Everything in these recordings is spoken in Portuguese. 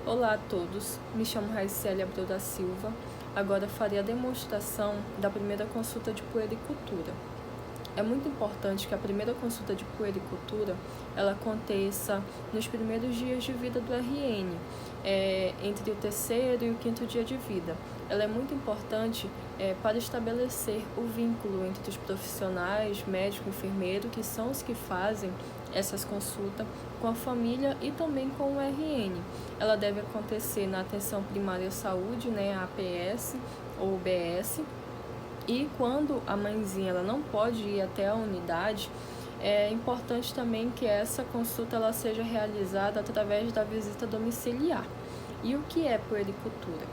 Olá a todos, me chamo Raicélia Abreu da Silva. Agora farei a demonstração da primeira consulta de puericultura. É muito importante que a primeira consulta de puericultura ela aconteça nos primeiros dias de vida do RN, entre o terceiro e o quinto dia de vida. Ela é muito importante para estabelecer o vínculo entre os profissionais, médico, enfermeiro, que são os que fazem essas consultas, com a família e também com o RN. Ela deve acontecer na atenção primária à saúde, APS ou UBS. E quando a mãezinha ela não pode ir até a unidade, é importante também que essa consulta ela seja realizada através da visita domiciliar. E o que é puericultura?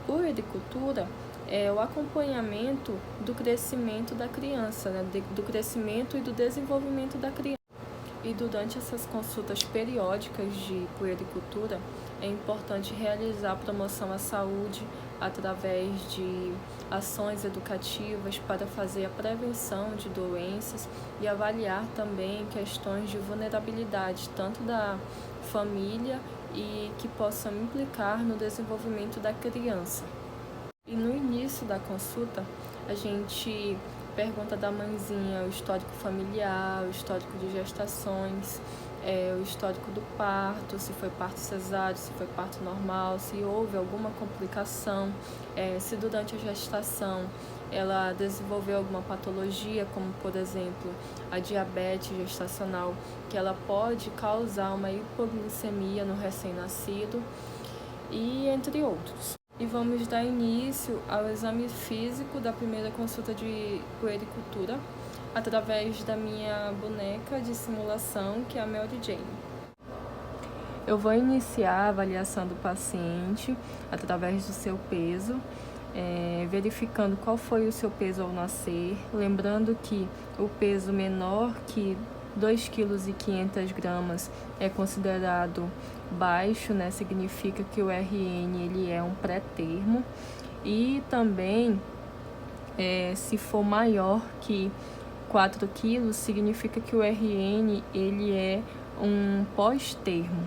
Puericultura é o acompanhamento do crescimento da criança, do crescimento e do desenvolvimento da criança. E durante essas consultas periódicas de puericultura, é importante realizar a promoção à saúde através de ações educativas para fazer a prevenção de doenças e avaliar também questões de vulnerabilidade, tanto da família e que possam implicar no desenvolvimento da criança. E no início da consulta, a gente pergunta da mãezinha o histórico familiar, o histórico de gestações, o histórico do parto, se foi parto cesáreo, se foi parto normal, se houve alguma complicação, se durante a gestação ela desenvolveu alguma patologia, como por exemplo a diabetes gestacional, que ela pode causar uma hipoglicemia no recém-nascido, e entre outros. E vamos dar início ao exame físico da primeira consulta de puericultura através da minha boneca de simulação, que é a Mary Jane. Eu vou iniciar a avaliação do paciente através do seu peso, verificando qual foi o seu peso ao nascer, lembrando que o peso menor que 2,5 kg é considerado baixo, significa que o RN ele é um pré-termo, e também se for maior que 4 kg, significa que o RN ele é um pós-termo.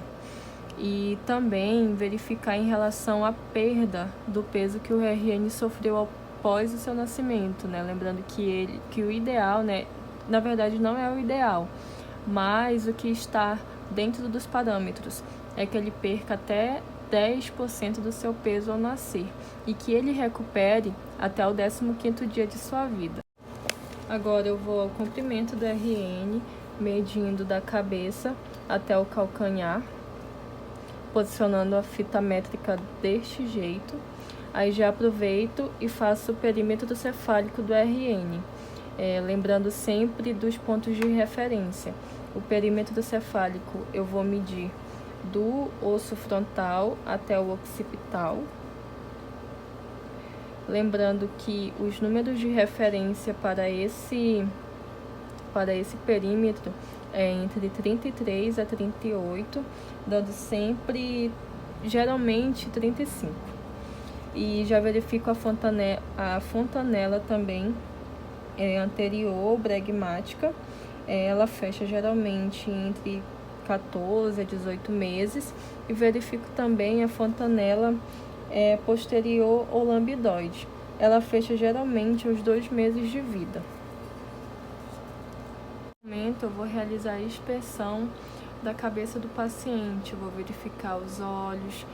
E também verificar em relação à perda do peso que o RN sofreu após o seu nascimento, lembrando que o ideal, na verdade não é o ideal, mas o que está dentro dos parâmetros é que ele perca até 10% do seu peso ao nascer e que ele recupere até o 15º dia de sua vida. Agora eu vou ao comprimento do RN, medindo da cabeça até o calcanhar, posicionando a fita métrica deste jeito. Aí já aproveito e faço o perímetro cefálico do RN, lembrando sempre dos pontos de referência. O perímetro cefálico eu vou medir do osso frontal até o occipital, lembrando que os números de referência para esse perímetro é entre 33 a 38, dando sempre, geralmente, 35. E já verifico a fontanela também, anterior, bregmática. Ela fecha geralmente entre 14 a 18 meses. E verifico também a fontanela posterior ou lambidoide. Ela fecha geralmente aos 2 meses de vida. No momento, eu vou realizar a inspeção da cabeça do paciente. Eu vou verificar os olhos,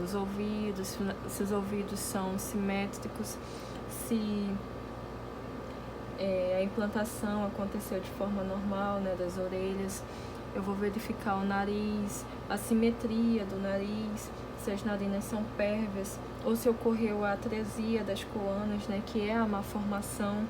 os ouvidos, se os ouvidos são simétricos, se a implantação aconteceu de forma normal, das orelhas. Eu vou verificar o nariz, a simetria do nariz, se as narinas são pérvias ou se ocorreu a atresia das coanas, que é a malformação.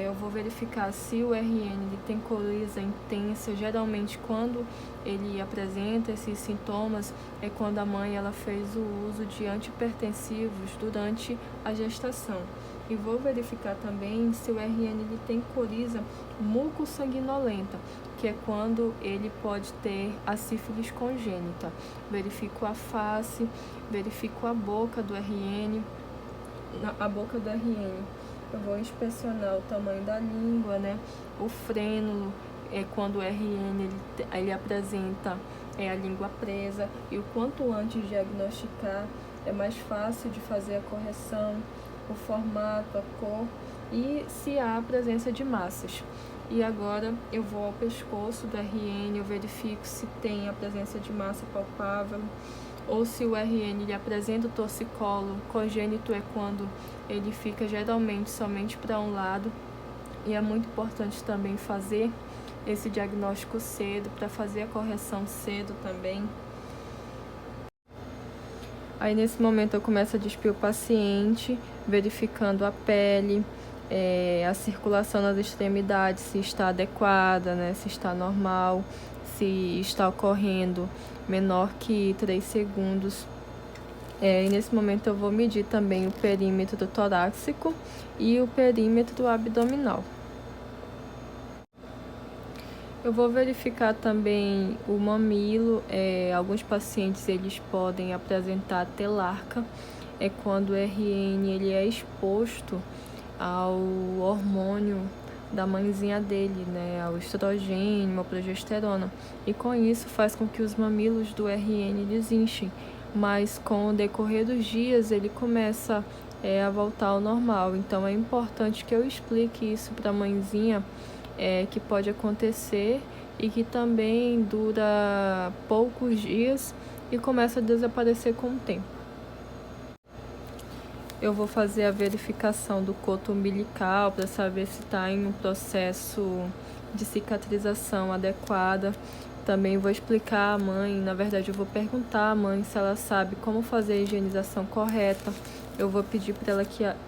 Eu vou verificar se o RN ele tem coriza intensa. Geralmente, quando ele apresenta esses sintomas, é quando a mãe ela fez o uso de antihipertensivos durante a gestação. E vou verificar também se o RN ele tem coriza mucossanguinolenta, que é quando ele pode ter a sífilis congênita. Verifico a face, verifico a boca do RN. Eu vou inspecionar o tamanho da língua, o frênulo, quando o RN ele apresenta a língua presa, e o quanto antes diagnosticar é mais fácil de fazer a correção, o formato, a cor e se há presença de massas. E agora eu vou ao pescoço do RN, eu verifico se tem a presença de massa palpável ou se o RN ele apresenta o torcicolo. Congênito é quando ele fica geralmente somente para um lado, e é muito importante também fazer esse diagnóstico cedo, para fazer a correção cedo também. Aí nesse momento eu começo a despir o paciente, verificando a pele, a circulação nas extremidades, se está adequada, né, se está normal, se está ocorrendo menor que 3 segundos. E nesse momento eu vou medir também o perímetro torácico e o perímetro abdominal. Eu vou verificar também o mamilo. Alguns pacientes eles podem apresentar telarca, é quando o RN ele é exposto ao hormônio da mãezinha dele, né, ao estrogênio, à progesterona, e com isso faz com que os mamilos do RN desenchem, mas com o decorrer dos dias ele começa a voltar ao normal. Então é importante que eu explique isso para a mãezinha, que pode acontecer e que também dura poucos dias e começa a desaparecer com o tempo. Eu vou fazer a verificação do coto umbilical para saber se está em um processo de cicatrização adequada. Também vou explicar à mãe, na verdade eu vou perguntar à mãe se ela sabe como fazer a higienização correta. Eu vou pedir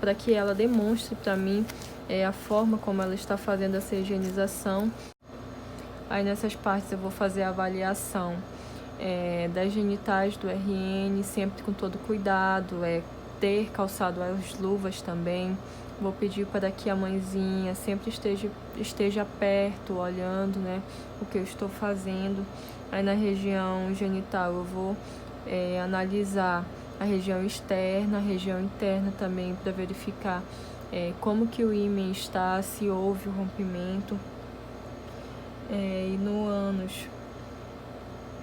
para que ela demonstre para mim a forma como ela está fazendo essa higienização. Aí nessas partes eu vou fazer a avaliação das genitais do RN, sempre com todo cuidado, ter calçado as luvas também. Vou pedir para que a mãezinha sempre esteja perto, olhando, né, o que eu estou fazendo. Aí na região genital eu vou analisar a região externa, a região interna também, para verificar como que o ímen está, se houve o rompimento. E no ânus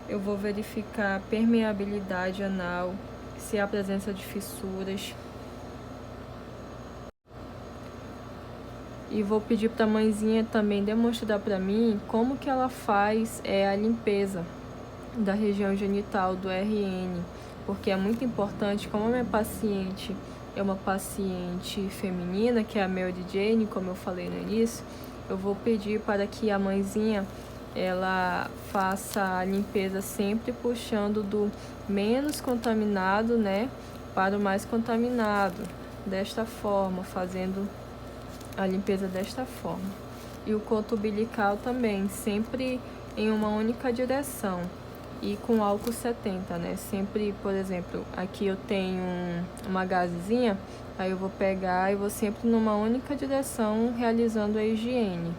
eu vou verificar a permeabilidade anal, se há presença de fissuras. E vou pedir para a mãezinha também demonstrar para mim como que ela faz a limpeza da região genital do RN, porque é muito importante. Como a minha paciente é uma paciente feminina, que é a Mary Jane, como eu falei no início, eu vou pedir para que a mãezinha ela faça a limpeza sempre puxando do menos contaminado, né, para o mais contaminado, desta forma, fazendo a limpeza desta forma. E o coto umbilical também, sempre em uma única direção e com álcool 70, né? Sempre, por exemplo, aqui eu tenho uma gazezinha, aí eu vou pegar e vou sempre numa única direção realizando a higiene.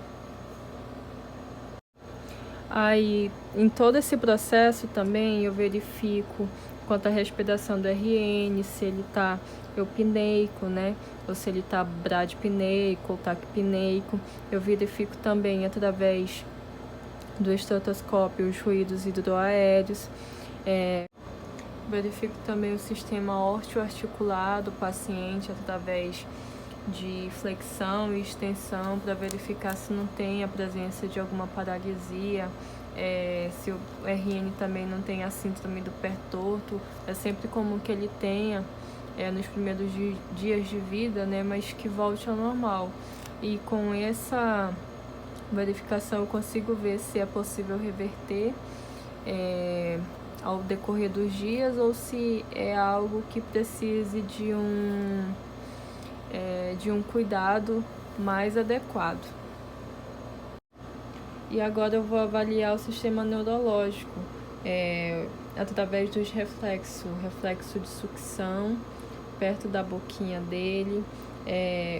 Aí, em todo esse processo também, eu verifico quanto à respiração do RN, se ele está eupneico, né? Ou se ele está bradipneico ou taquipneico. Eu verifico também através do estetoscópio os ruídos hidroaéreos. Verifico também o sistema ósseo-articular do paciente através de flexão e extensão, para verificar se não tem a presença de alguma paralisia, se o RN também não tem a síndrome do pé torto. É sempre comum que ele tenha nos primeiros dias de vida, né, mas que volte ao normal. E com essa verificação eu consigo ver se é possível reverter ao decorrer dos dias, ou se é algo que precise de um cuidado mais adequado. E agora eu vou avaliar o sistema neurológico através dos reflexos, reflexo de sucção perto da boquinha dele,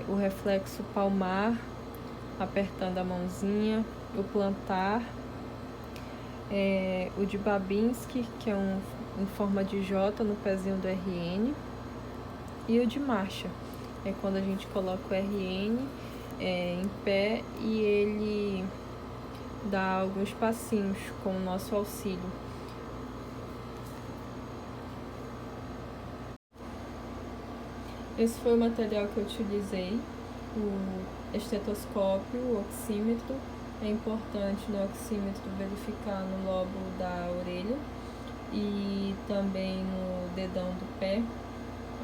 o reflexo palmar apertando a mãozinha, o plantar, o de Babinski, que é em forma de J no pezinho do RN, e o de marcha, quando a gente coloca o RN em pé e ele dá alguns passinhos com o nosso auxílio. Esse foi o material que eu utilizei, o estetoscópio, o oxímetro. É importante no oxímetro verificar no lóbulo da orelha e também no dedão do pé,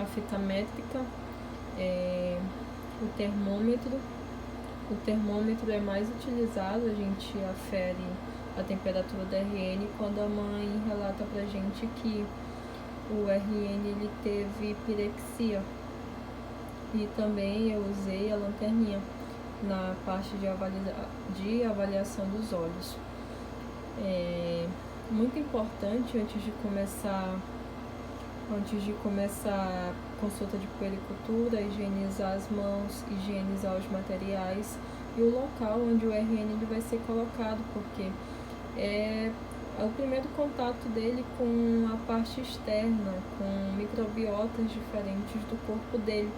a fita métrica, o termômetro. O termômetro é mais utilizado, a gente afere a temperatura do RN quando a mãe relata pra gente que o RN ele teve pirexia. E também eu usei a lanterninha na parte de avaliação dos olhos. Muito importante antes de começar a consulta de puericultura, higienizar as mãos, higienizar os materiais e o local onde o RN ele vai ser colocado, porque é o primeiro contato dele com a parte externa, com microbiotas diferentes do corpo dele.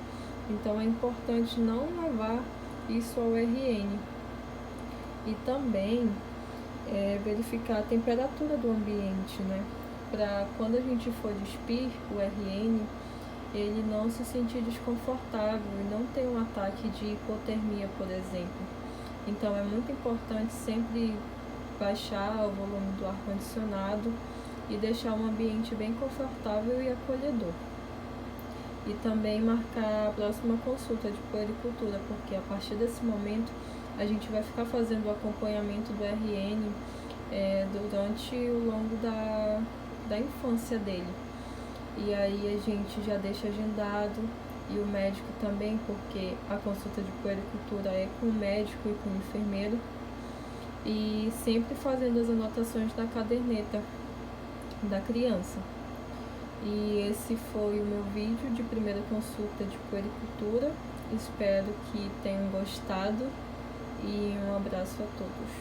Então é importante não levar isso ao RN. E também verificar a temperatura do ambiente, né? Para quando a gente for despir o RN, ele não se sentir desconfortável e não ter um ataque de hipotermia, por exemplo. Então é muito importante sempre baixar o volume do ar-condicionado e deixar um ambiente bem confortável e acolhedor. E também marcar a próxima consulta de puericultura, porque a partir desse momento a gente vai ficar fazendo o acompanhamento do RN durante o longo da infância dele. E aí a gente já deixa agendado, e o médico também, porque a consulta de puericultura é com o médico e com o enfermeiro, e sempre fazendo as anotações na caderneta da criança. E esse foi o meu vídeo de primeira consulta de puericultura. Espero que tenham gostado e um abraço a todos.